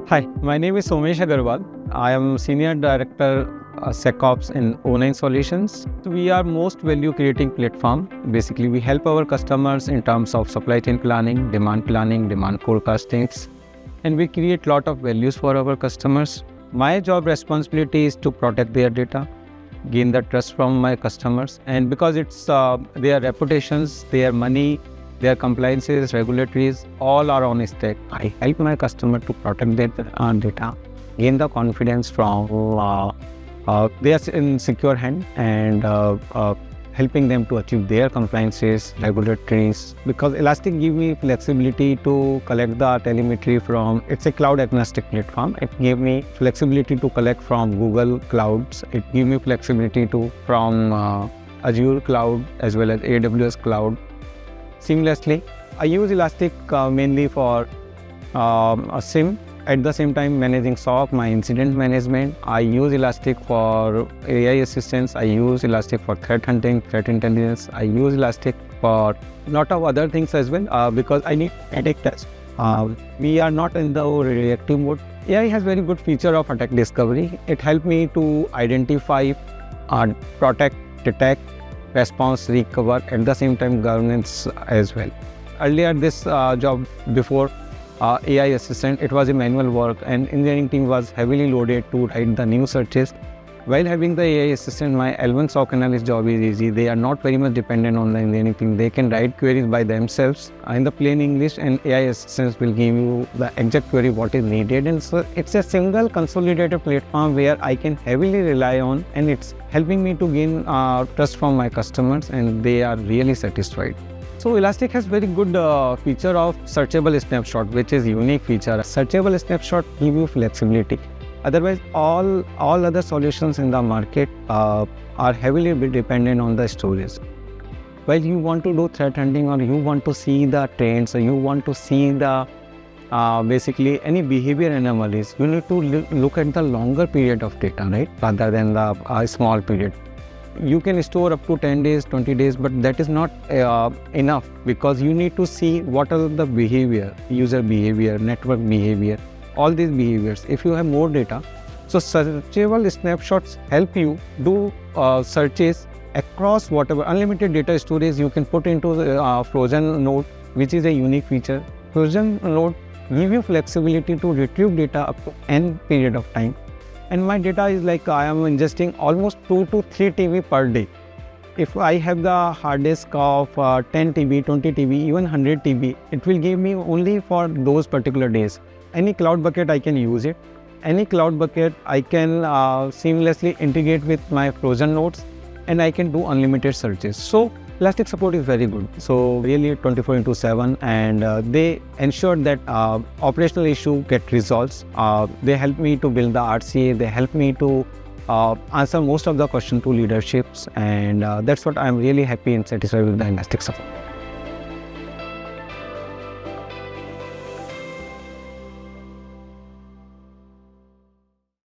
Hi, my name is Somesh Agarwal. I am Senior Director SecOps in O9 Solutions. We are most value creating platform. Basically, we help our customers in terms of supply chain planning, demand forecasting, and we create lot of values for our customers. My job responsibility is to protect their data, gain the trust from my customers, and because it's their reputations, their money, their compliances, regulatories, all are on stake. I help my customer to protect their data, gain the confidence from they are in secure hand, and helping them to achieve their compliances, regulatories. Because Elastic give me flexibility to collect the telemetry from, it's a cloud-agnostic platform. It gave me flexibility to collect from Google Clouds. It give me flexibility to from Azure Cloud as well as AWS Cloud. Seamlessly, I use Elastic mainly for a SIEM. At the same time, managing SOC, my incident management. I use Elastic for AI assistance. I use Elastic for threat hunting, threat intelligence. I use Elastic for a lot of other things as well because I need attack test. We are not in the reactive mode. AI has very good feature of attack discovery. It helped me to identify, protect, detect, response, recover, at the same time governance as well. Earlier this job before AI assistant, it was a manual work and engineering team was heavily loaded to write the new searches. While having the AI assistant, my L1 SOC analyst job is easy. They are not very much dependent on the engineering team. They can write queries by themselves in the plain English, and AI assistants will give you the exact query what is needed. And so it's a single consolidated platform where I can heavily rely on, and it's helping me to gain trust from my customers, and they are really satisfied. So Elastic has very good feature of searchable snapshot, which is unique feature. Searchable snapshot give you flexibility. Otherwise, all other solutions in the market are heavily dependent on the storage. While you want to do threat hunting, or you want to see the trends, or you want to see the basically any behavior anomalies, you need to look at the longer period of data, right? Rather than the small period. You can store up to 10 days, 20 days, but that is not enough, because you need to see what are the behavior, user behavior, network behavior, all these behaviors. If you have more data, so searchable snapshots help you do searches across whatever unlimited data storage you can put into the frozen node, which is a unique feature. Frozen node give you flexibility to retrieve data up to n period of time. And my data is like I am ingesting almost 2 to 3 TB per day. If I have the hard disk of 10 TB, 20 TB, even 100 TB, it will give me only for those particular days. Any cloud bucket I can use it. Any cloud bucket I can seamlessly integrate with my frozen nodes, and I can do unlimited searches. So Elastic support is very good. So really 24/7, and they ensure that operational issue get resolved. They help me to build the RCA. They help me to answer most of the question to leaderships, and that's what I'm really happy and satisfied with the Elastic support.